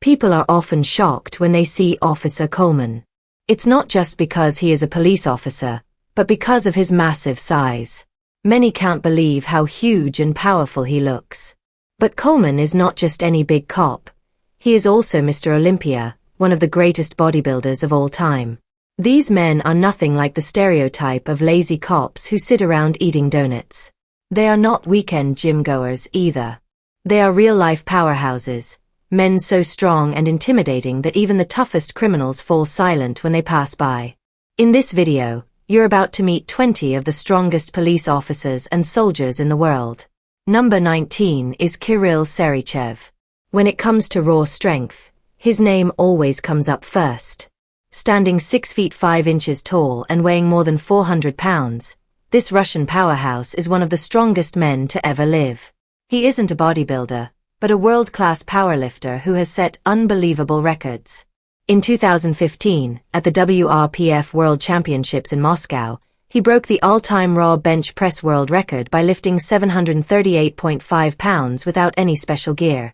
People are often shocked when they see Officer Coleman. It's not just because he is a police officer, but because of his massive size. Many can't believe how huge and powerful he looks. But Coleman is not just any big cop. He is also Mr. Olympia, one of the greatest bodybuilders of all time. These men are nothing like the stereotype of lazy cops who sit around eating donuts. They are not weekend gym goers either. They are real-life powerhouses, men so strong and intimidating that even the toughest criminals fall silent when they pass by. In this video, you're about to meet 20 of the strongest police officers and soldiers in the world. Number 19 is Kirill Serychev. When it comes to raw strength, his name always comes up first. Standing 6 feet 5 inches tall and weighing more than 400 pounds, this Russian powerhouse is one of the strongest men to ever live. He isn't a bodybuilder, but a world-class powerlifter who has set unbelievable records. In 2015, at the WRPF World Championships in Moscow, he broke the all-time raw bench press world record by lifting 738.5 pounds without any special gear,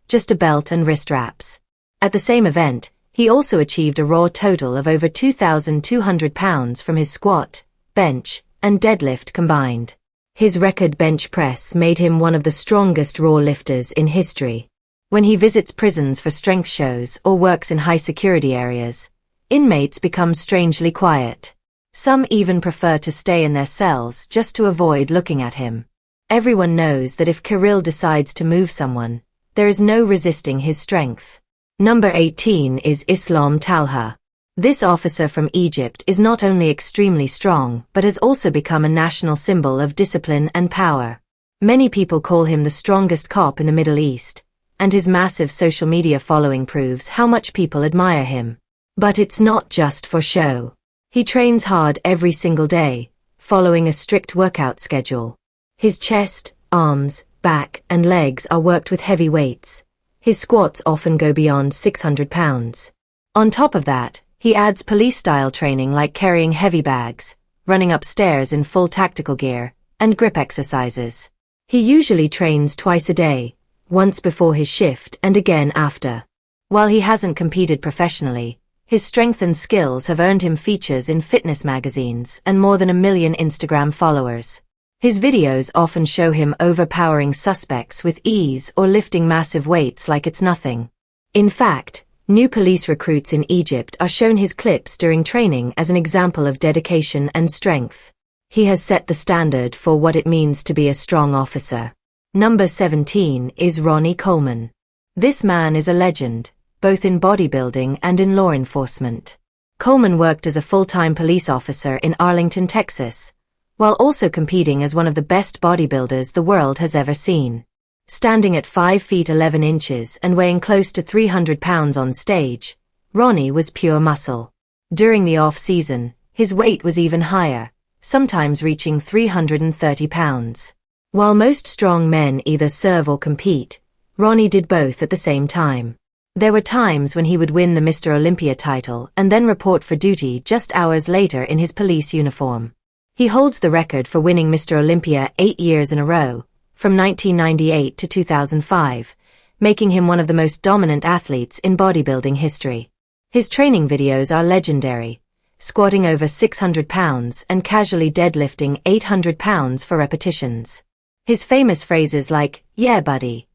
just a belt and wrist wraps. At the same event, he also achieved a raw total of over 2,200 pounds from his squat, bench, and deadlift combined. His record bench press made him one of the strongest raw lifters in history. When he visits prisons for strength shows or works in high-security areas, inmates become strangely quiet. Some even prefer to stay in their cells just to avoid looking at him. Everyone knows that if Kirill decides to move someone, there is no resisting his strength. Number 18 is Islam Talha. This officer from Egypt is not only extremely strong but has also become a national symbol of discipline and power. Many people call him the strongest cop in the Middle East, and his massive social media following proves how much people admire him. But it's not just for show. He trains hard every single day, following a strict workout schedule. His chest, arms, back, and legs are worked with heavy weights. His squats often go beyond 600 pounds. On top of that, he adds police-style training like carrying heavy bags, running upstairs in full tactical gear, and grip exercises. He usually trains twice a day, once before his shift and again after. While he hasn't competed professionally, his strength and skills have earned him features in fitness magazines and more than 1 million Instagram followers. His videos often show him overpowering suspects with ease or lifting massive weights like it's nothing. In fact, new police recruits in Egypt are shown his clips during training as an example of dedication and strength. He has set the standard for what it means to be a strong officer. Number 17 is Ronnie Coleman. This man is a legend, both in bodybuilding and in law enforcement. Coleman worked as a full-time police officer in Arlington, Texas, while also competing as one of the best bodybuilders the world has ever seen. Standing at 5 feet 11 inches and weighing close to 300 pounds on stage, Ronnie was pure muscle. During the off-season, his weight was even higher, sometimes reaching 330 pounds. While most strong men either serve or compete, Ronnie did both at the same time. There were times when he would win the Mr. Olympia title and then report for duty just hours later in his police uniform. He holds the record for winning Mr. Olympia 8 years in a row, from 1998 to 2005, making him one of the most dominant athletes in bodybuilding history. His training videos are legendary, squatting over 600 pounds and casually deadlifting 800 pounds for repetitions. His famous phrases like, "Yeah, buddy,"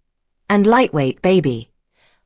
and "lightweight, baby,"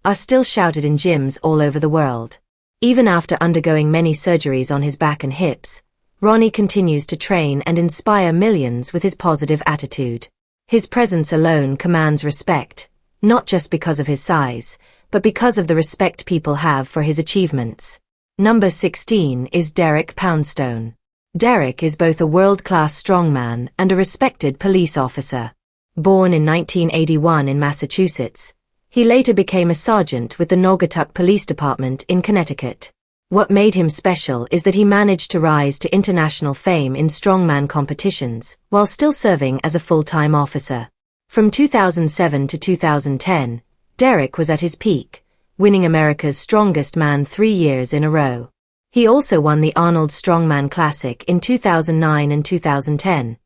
are still shouted in gyms all over the world. Even after undergoing many surgeries on his back and hips, Ronnie continues to train and inspire millions with his positive attitude. His presence alone commands respect, not just because of his size, but because of the respect people have for his achievements. Number 16 is Derek Poundstone. Derek is both a world-class strongman and a respected police officer. Born in 1981 in Massachusetts, he later became a sergeant with the Naugatuck Police Department in Connecticut. What made him special is that he managed to rise to international fame in strongman competitions while still serving as a full-time officer. From 2007 to 2010, Derek was at his peak, winning America's Strongest Man 3 years in a row. He also won the Arnold Strongman Classic in 2009 and 2010,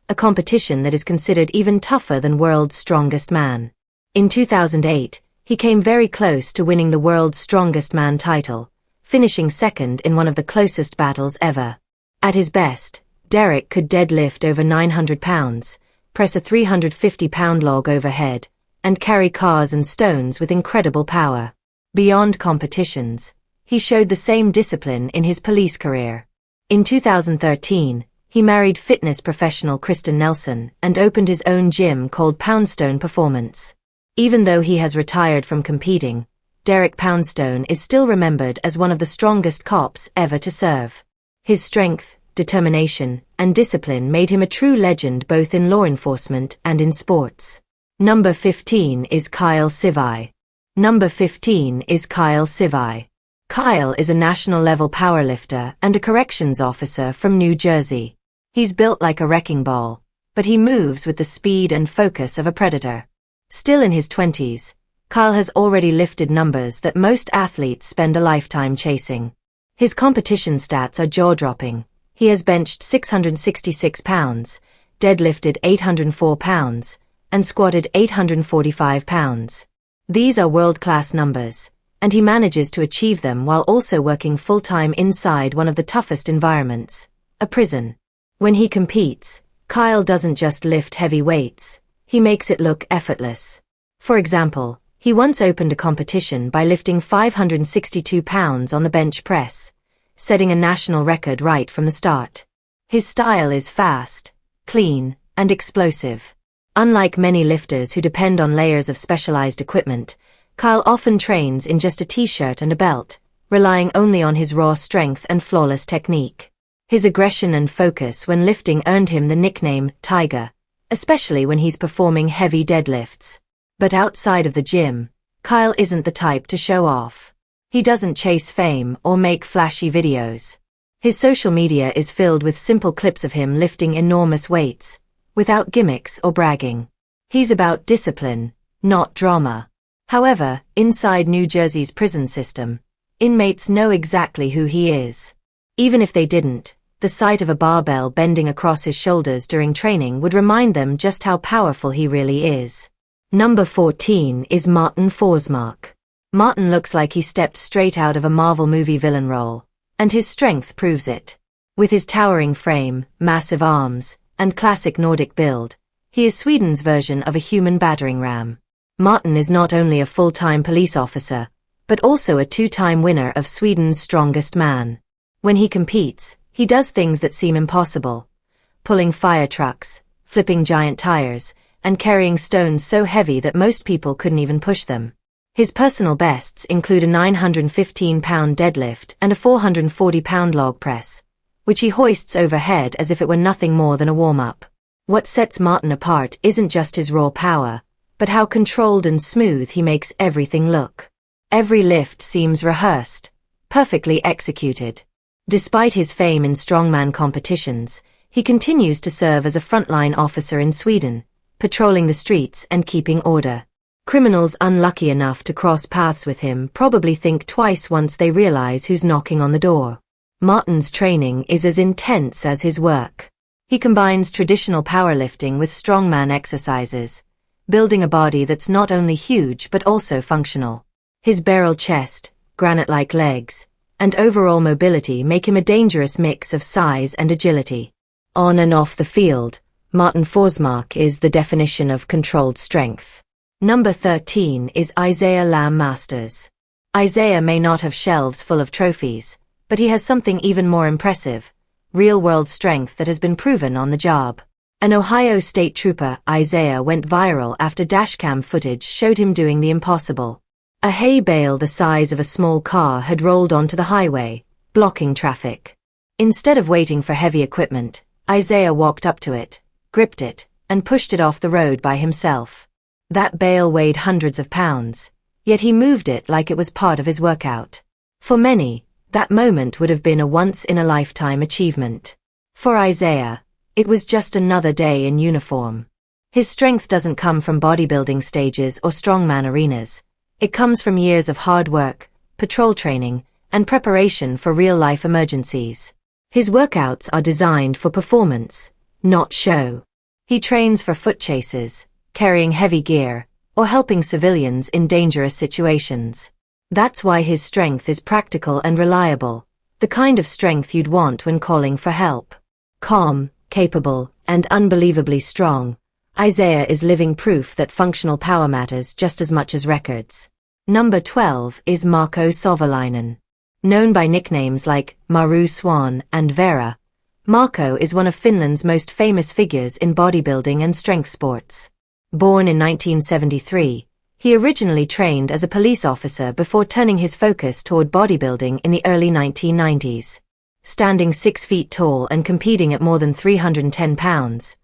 a competition that is considered even tougher than World's Strongest Man. In 2008, He came very close to winning the world's strongest man title, finishing second in one of the closest battles ever. At his best, Derek could deadlift over 900 pounds, press a 350-pound log overhead, and carry cars and stones with incredible power. Beyond competitions, he showed the same discipline in his police career. In 2013, he married fitness professional Kristen Nelson and opened his own gym called Poundstone Performance. Even though he has retired from competing, Derek Poundstone is still remembered as one of the strongest cops ever to serve. His strength, determination, and discipline made him a true legend both in law enforcement and in sports. Number 15 is Kyle Sivai. Number 15 is Kyle Sivai. Kyle is a national-level powerlifter and a corrections officer from New Jersey. He's built like a wrecking ball, but he moves with the speed and focus of a predator. Still in his 20s, Kyle has already lifted numbers that most athletes spend a lifetime chasing. His competition stats are jaw-dropping. He has benched 666 pounds, deadlifted 804 pounds, and squatted 845 pounds. These are world-class numbers, and he manages to achieve them while also working full-time inside one of the toughest environments, a prison. When he competes, Kyle doesn't just lift heavy weights, he makes it look effortless. For example, he once opened a competition by lifting 562 pounds on the bench press, setting a national record right from the start. His style is fast, clean, and explosive. Unlike many lifters who depend on layers of specialized equipment, Kyle often trains in just a t-shirt and a belt, relying only on his raw strength and flawless technique. His aggression and focus when lifting earned him the nickname Tiger, especially when he's performing heavy deadlifts. But outside of the gym, Kyle isn't the type to show off. He doesn't chase fame or make flashy videos. His social media is filled with simple clips of him lifting enormous weights, without gimmicks or bragging. He's about discipline, not drama. However, inside New Jersey's prison system, inmates know exactly who he is. Even if they didn't, the sight of a barbell bending across his shoulders during training would remind them just how powerful he really is. Number 14 is Martin Forsmark. Martin looks like he stepped straight out of a Marvel movie villain role, and his strength proves it. With his towering frame, massive arms, and classic Nordic build, he is Sweden's version of a human battering ram. Martin is not only a full-time police officer, but also a two-time winner of Sweden's Strongest Man. When he competes, he does things that seem impossible, pulling fire trucks, flipping giant tires, and carrying stones so heavy that most people couldn't even push them. His personal bests include a 915-pound deadlift and a 440-pound log press, which he hoists overhead as if it were nothing more than a warm-up. What sets Martin apart isn't just his raw power, but how controlled and smooth he makes everything look. Every lift seems rehearsed, perfectly executed. Despite his fame in strongman competitions, he continues to serve as a frontline officer in Sweden, patrolling the streets and keeping order. Criminals unlucky enough to cross paths with him probably think twice once they realize who's knocking on the door. Martin's training is as intense as his work. He combines traditional powerlifting with strongman exercises, building a body that's not only huge but also functional. His barrel chest, granite-like legs, and overall mobility make him a dangerous mix of size and agility. On and off the field, Martin Forsmark is the definition of controlled strength. Number 13 is Isaiah Lamb Masters. Isaiah may not have shelves full of trophies, but he has something even more impressive, real-world strength that has been proven on the job. An Ohio State trooper, Isaiah, went viral after dashcam footage showed him doing the impossible. A hay bale the size of a small car had rolled onto the highway, blocking traffic. Instead of waiting for heavy equipment, Isaiah walked up to it, gripped it, and pushed it off the road by himself. That bale weighed hundreds of pounds, yet he moved it like it was part of his workout. For many, that moment would have been a once-in-a-lifetime achievement. For Isaiah, it was just another day in uniform. His strength doesn't come from bodybuilding stages or strongman arenas. It comes from years of hard work, patrol training, and preparation for real-life emergencies. His workouts are designed for performance, not show. He trains for foot chases, carrying heavy gear, or helping civilians in dangerous situations. That's why his strength is practical and reliable, the kind of strength you'd want when calling for help. Calm, capable, and unbelievably strong, Isaiah is living proof that functional power matters just as much as records. Number 12 is Marko Savolainen. Known by nicknames like Maru Swan and Vera, Marko is one of Finland's most famous figures in bodybuilding and strength sports. Born in 1973, he originally trained as a police officer before turning his focus toward bodybuilding in the early 1990s. Standing 6 feet tall and competing at more than 310 pounds,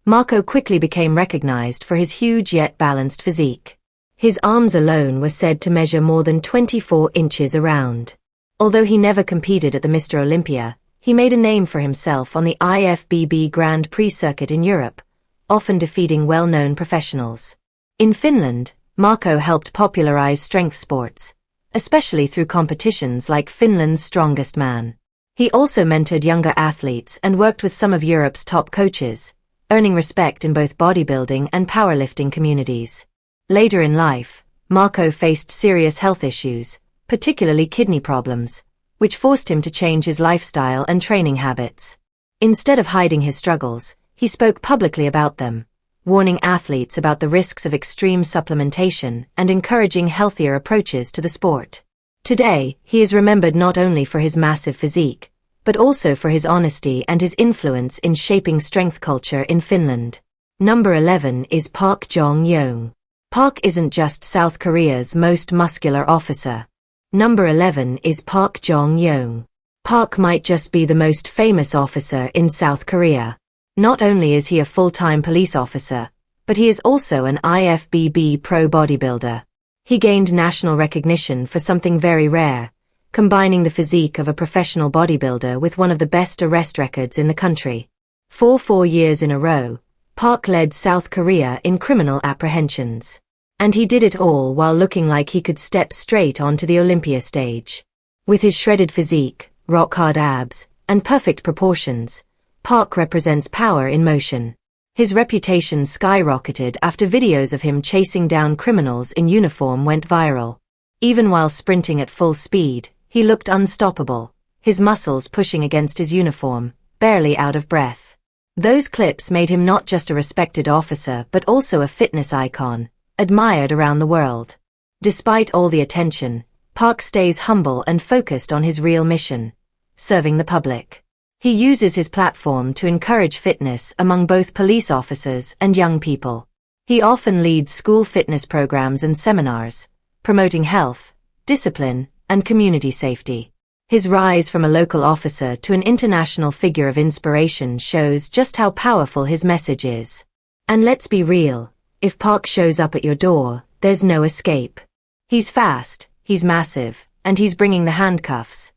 Marko quickly became recognized for his huge yet balanced physique. His arms alone were said to measure more than 24 inches around. Although he never competed at the Mr. Olympia, he made a name for himself on the IFBB Grand Prix circuit in Europe, often defeating well-known professionals. In Finland, Marko helped popularize strength sports, especially through competitions like Finland's Strongest Man. He also mentored younger athletes and worked with some of Europe's top coaches, earning respect in both bodybuilding and powerlifting communities. Later in life, Marko faced serious health issues, particularly kidney problems, which forced him to change his lifestyle and training habits. Instead of hiding his struggles, he spoke publicly about them, warning athletes about the risks of extreme supplementation and encouraging healthier approaches to the sport. Today, he is remembered not only for his massive physique, but also for his honesty and his influence in shaping strength culture in Finland. Number 11 is Park Jong-young. Park isn't just South Korea's most muscular officer. Number 11 is Park Jong-young. Park might just be the most famous officer in South Korea. Not only is he a full-time police officer, but he is also an IFBB pro bodybuilder. He gained national recognition for something very rare, combining the physique of a professional bodybuilder with one of the best arrest records in the country. For 4 years in a row, Park led South Korea in criminal apprehensions. And he did it all while looking like he could step straight onto the Olympia stage. With his shredded physique, rock-hard abs, and perfect proportions, Park represents power in motion. His reputation skyrocketed after videos of him chasing down criminals in uniform went viral. Even while sprinting at full speed, he looked unstoppable, his muscles pushing against his uniform, barely out of breath. Those clips made him not just a respected officer but also a fitness icon, admired around the world. Despite all the attention, Park stays humble and focused on his real mission, serving the public. He uses his platform to encourage fitness among both police officers and young people. He often leads school fitness programs and seminars, promoting health, discipline, and community safety. His rise from a local officer to an international figure of inspiration shows just how powerful his message is. And let's be real, if Park shows up at your door, there's no escape. He's fast, he's massive, and he's bringing the handcuffs.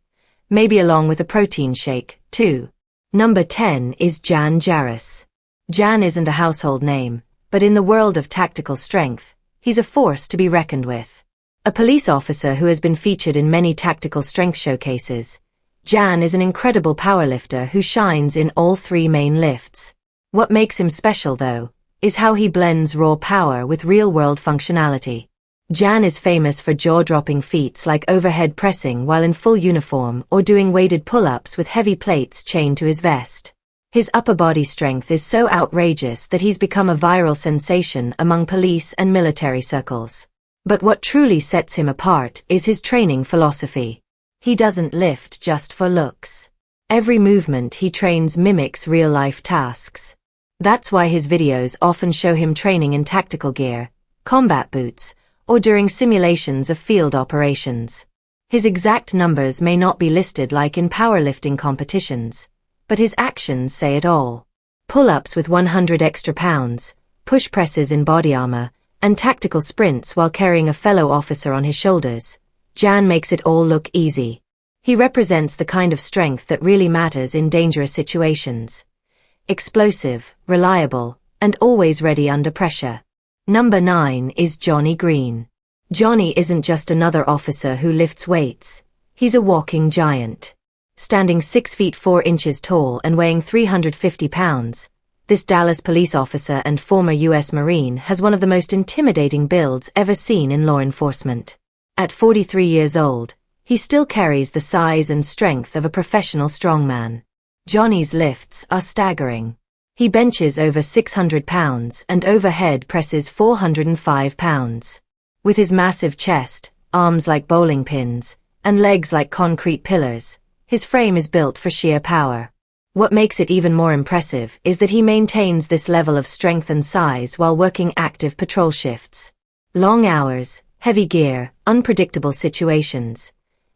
Maybe along with a protein shake, too. Number 10 is Jan Jarus. Jan isn't a household name, but in the world of tactical strength, he's a force to be reckoned with. A police officer who has been featured in many tactical strength showcases, Jan is an incredible powerlifter who shines in all 3 main lifts. What makes him special, though, is how he blends raw power with real-world functionality. Jan is famous for jaw-dropping feats like overhead pressing while in full uniform or doing weighted pull-ups with heavy plates chained to his vest. His upper body strength is so outrageous that he's become a viral sensation among police and military circles. But what truly sets him apart is his training philosophy. He doesn't lift just for looks. Every movement he trains mimics real-life tasks. That's why his videos often show him training in tactical gear, combat boots, or during simulations of field operations. His exact numbers may not be listed like in powerlifting competitions, but his actions say it all. Pull-ups with 100 extra pounds, push presses in body armor, and tactical sprints while carrying a fellow officer on his shoulders. Jan makes it all look easy. He represents the kind of strength that really matters in dangerous situations. Explosive, reliable, and always ready under pressure. Number 9 is Johnny Green. Johnny isn't just another officer who lifts weights. He's a walking giant. Standing 6 feet 4 inches tall and weighing 350 pounds, This Dallas police officer and former U.S. Marine has one of the most intimidating builds ever seen in law enforcement. At 43 years old, he still carries the size and strength of a professional strongman. Johnny's lifts are staggering. He benches over 600 pounds and overhead presses 405 pounds. With his massive chest, arms like bowling pins, and legs like concrete pillars, his frame is built for sheer power. What makes it even more impressive is that he maintains this level of strength and size while working active patrol shifts. Long hours, heavy gear, unpredictable situations.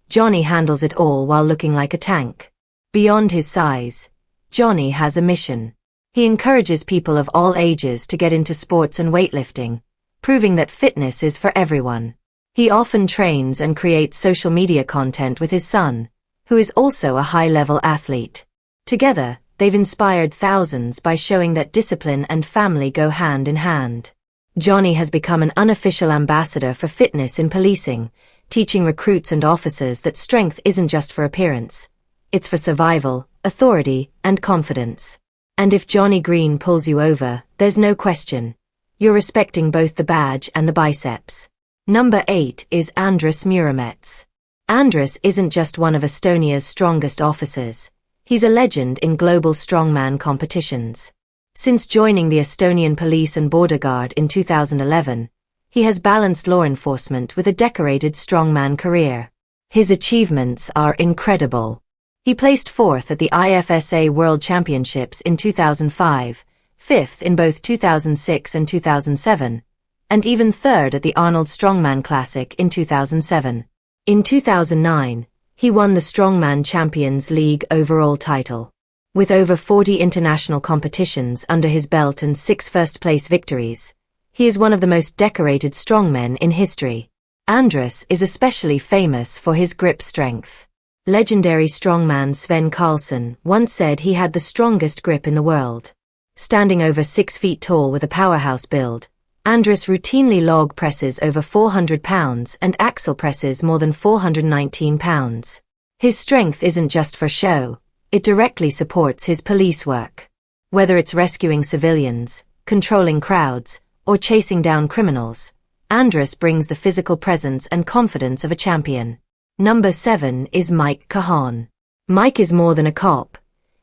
Johnny handles it all while looking like a tank. Beyond his size, Johnny has a mission. He encourages people of all ages to get into sports and weightlifting, proving that fitness is for everyone. He often trains and creates social media content with his son, who is also a high-level athlete. Together, they've inspired thousands by showing that discipline and family go hand in hand. Johnny has become an unofficial ambassador for fitness in policing, teaching recruits and officers that strength isn't just for appearance. It's for survival, authority, and confidence. And if Johnny Green pulls you over, there's no question. You're respecting both the badge and the biceps. Number 8 is Andrus Muramets. Andrus isn't just one of Estonia's strongest officers. He's a legend in global strongman competitions. Since joining the Estonian Police and Border Guard in 2011, he has balanced law enforcement with a decorated strongman career. His achievements are incredible. He placed 4th at the IFSA World Championships in 2005, 5th in both 2006 and 2007, and even 3rd at the Arnold Strongman Classic in 2007. In 2009, he won the Strongman Champions League overall title. With over 40 international competitions under his belt and 6 first-place victories, he is one of the most decorated strongmen in history. Andrus is especially famous for his grip strength. Legendary strongman Sven Karlsson once said he had the strongest grip in the world. Standing over 6 feet tall with a powerhouse build, Andrus routinely log presses over 400 pounds and axle presses more than 419 pounds. His strength isn't just for show, it directly supports his police work. Whether it's rescuing civilians, controlling crowds, or chasing down criminals, Andrus brings the physical presence and confidence of a champion. Number 7 is Mike Cajon. Mike is more than a cop.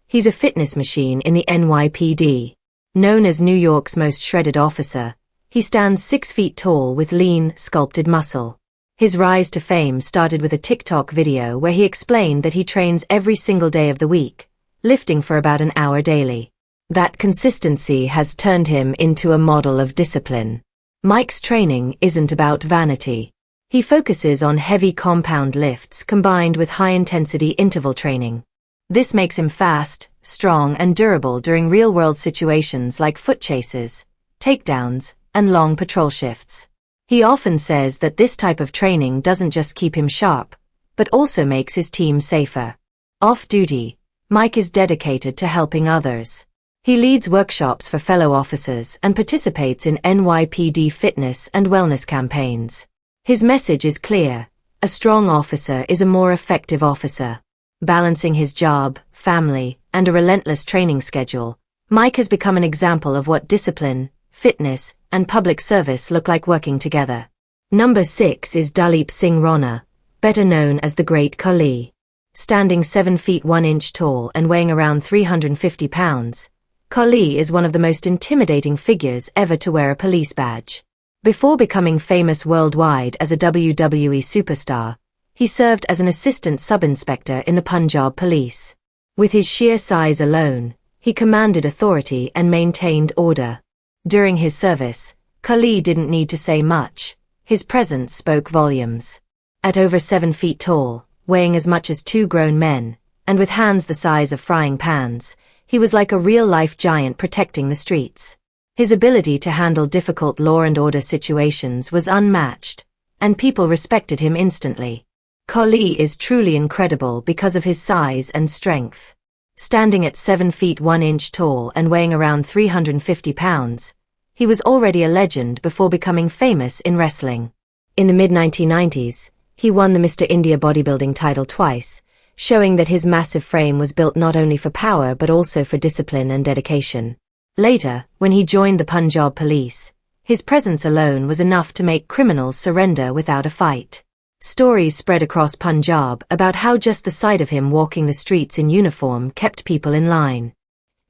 He's a fitness machine in the NYPD. Known as New York's most shredded officer, he stands 6 feet tall with lean, sculpted muscle. His rise to fame started with a TikTok video where he explained that he trains every single day of the week, lifting for about an hour daily. That consistency has turned him into a model of discipline. Mike's training isn't about vanity. He focuses on heavy compound lifts combined with high-intensity interval training. This makes him fast, strong, and durable during real-world situations like foot chases, takedowns, and long patrol shifts. He often says that this type of training doesn't just keep him sharp, but also makes his team safer. Off-duty, Mike is dedicated to helping others. He leads workshops for fellow officers and participates in NYPD fitness and wellness campaigns. His message is clear: a strong officer is a more effective officer. Balancing his job, family, and a relentless training schedule, Mike has become an example of what discipline, fitness, and public service look like working together. Number 6 is Dalip Singh Rana, better known as the Great Khali. Standing 7 feet 1 inch tall and weighing around 350 pounds, Khali is one of the most intimidating figures ever to wear a police badge. Before becoming famous worldwide as a WWE superstar, he served as an assistant sub-inspector in the Punjab police. With his sheer size alone, he commanded authority and maintained order. During his service, Khali didn't need to say much. His presence spoke volumes. At over 7 feet tall, weighing as much as 2 grown men, and with hands the size of frying pans, he was like a real-life giant protecting the streets. His ability to handle difficult law and order situations was unmatched, and people respected him instantly. Khali is truly incredible because of his size and strength. Standing at 7 feet 1 inch tall and weighing around 350 pounds, he was already a legend before becoming famous in wrestling. In the mid-1990s, he won the Mr. India bodybuilding title twice, showing that his massive frame was built not only for power but also for discipline and dedication. Later, when he joined the Punjab police, his presence alone was enough to make criminals surrender without a fight. Stories spread across Punjab about how just the sight of him walking the streets in uniform kept people in line.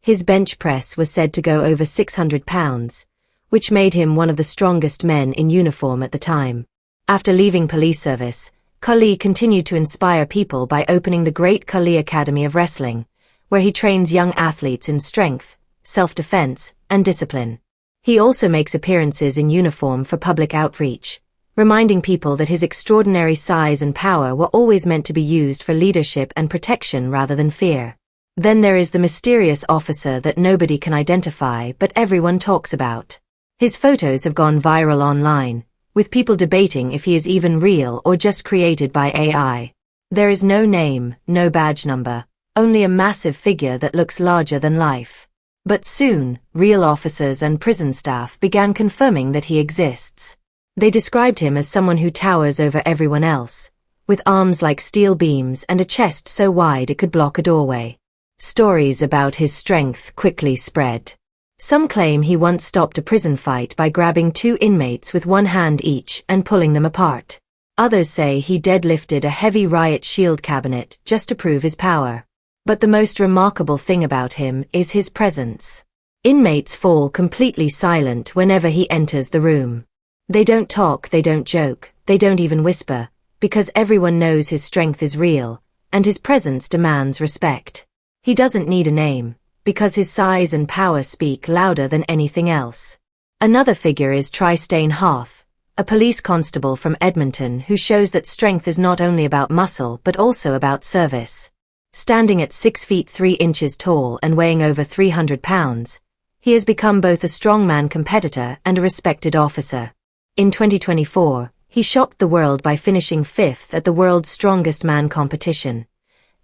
His bench press was said to go over 600 pounds, which made him one of the strongest men in uniform at the time. After leaving police service, Khali continued to inspire people by opening the Great Khali Academy of Wrestling, where he trains young athletes in strength, self-defense, and discipline. He also makes appearances in uniform for public outreach, reminding people that his extraordinary size and power were always meant to be used for leadership and protection rather than fear. Then there is the mysterious officer that nobody can identify but everyone talks about. His photos have gone viral online, with people debating if he is even real or just created by AI. There is no name, no badge number, only a massive figure that looks larger than life. But soon, real officers and prison staff began confirming that he exists. They described him as someone who towers over everyone else, with arms like steel beams and a chest so wide it could block a doorway. Stories about his strength quickly spread. Some claim he once stopped a prison fight by grabbing two inmates with one hand each and pulling them apart. Others say he deadlifted a heavy riot shield cabinet just to prove his power. But the most remarkable thing about him is his presence. Inmates fall completely silent whenever he enters the room. They don't talk, they don't joke, they don't even whisper, because everyone knows his strength is real, and his presence demands respect. He doesn't need a name, because his size and power speak louder than anything else. Another figure is Tristain Hoth, a police constable from Edmonton who shows that strength is not only about muscle but also about service. Standing at 6 feet 3 inches tall and weighing over 300 pounds, he has become both a strongman competitor and a respected officer. In 2024, he shocked the world by finishing 5th at the World's Strongest Man competition,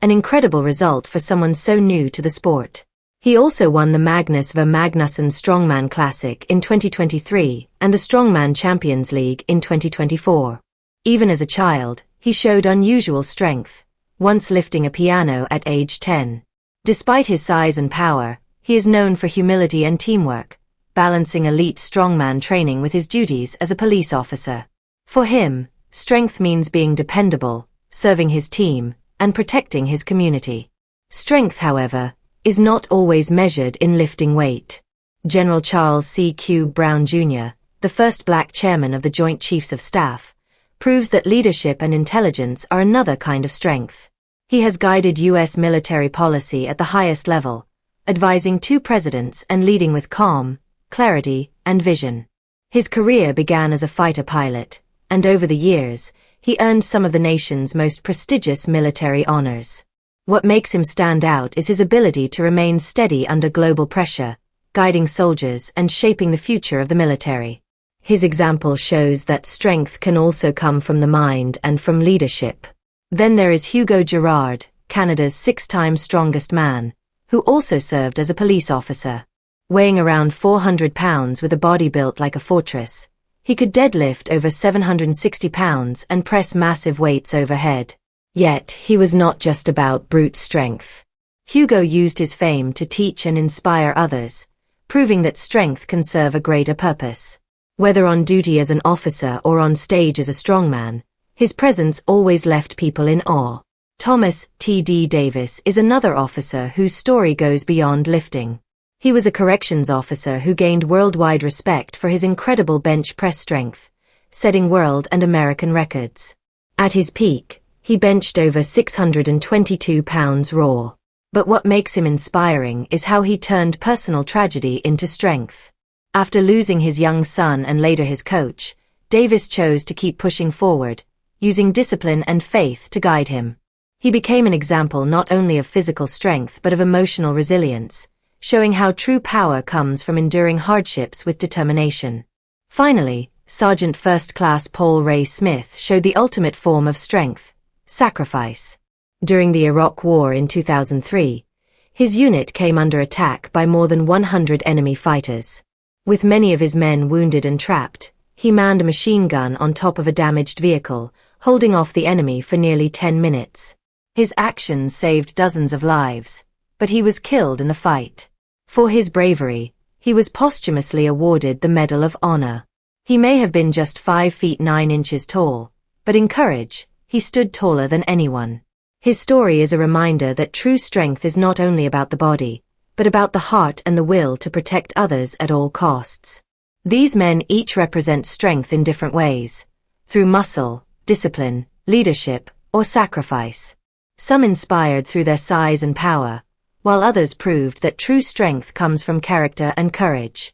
an incredible result for someone so new to the sport. He also won the Magnus V. Magnusson Strongman Classic in 2023 and the Strongman Champions League in 2024. Even as a child, he showed unusual strength, once lifting a piano at age 10. Despite his size and power, he is known for humility and teamwork, balancing elite strongman training with his duties as a police officer. For him, strength means being dependable, serving his team, and protecting his community. Strength, however, is not always measured in lifting weight. General Charles C. Q. Brown Jr., the first black chairman of the Joint Chiefs of Staff, proves that leadership and intelligence are another kind of strength. He has guided U.S. military policy at the highest level, advising 2 presidents and leading with calm, clarity, and vision. His career began as a fighter pilot, and over the years, he earned some of the nation's most prestigious military honors. What makes him stand out is his ability to remain steady under global pressure, guiding soldiers and shaping the future of the military. His example shows that strength can also come from the mind and from leadership. Then there is Hugo Girard, Canada's 6-time strongest man, who also served as a police officer. Weighing around 400 pounds with a body built like a fortress, he could deadlift over 760 pounds and press massive weights overhead. Yet, he was not just about brute strength. Hugo used his fame to teach and inspire others, proving that strength can serve a greater purpose. Whether on duty as an officer or on stage as a strongman, his presence always left people in awe. Thomas T.D. Davis is another officer whose story goes beyond lifting. He was a corrections officer who gained worldwide respect for his incredible bench press strength, setting world and American records. At his peak, he benched over 622 pounds raw. But what makes him inspiring is how he turned personal tragedy into strength. After losing his young son and later his coach, Davis chose to keep pushing forward, using discipline and faith to guide him. He became an example not only of physical strength but of emotional resilience, showing how true power comes from enduring hardships with determination. Finally, Sergeant First Class Paul Ray Smith showed the ultimate form of strength, sacrifice. During the Iraq War in 2003, his unit came under attack by more than 100 enemy fighters. With many of his men wounded and trapped, he manned a machine gun on top of a damaged vehicle, holding off the enemy for nearly 10 minutes. His actions saved dozens of lives, but he was killed in the fight. For his bravery, He was posthumously awarded the Medal of Honor. He may have been just 5 feet 9 inches tall, but in courage, he stood taller than anyone. His story is a reminder that true strength is not only about the body, but about the heart and the will to protect others at all costs. These men each represent strength in different ways, through muscle, discipline, leadership, or sacrifice. Some inspired through their size and power, while others proved that true strength comes from character and courage.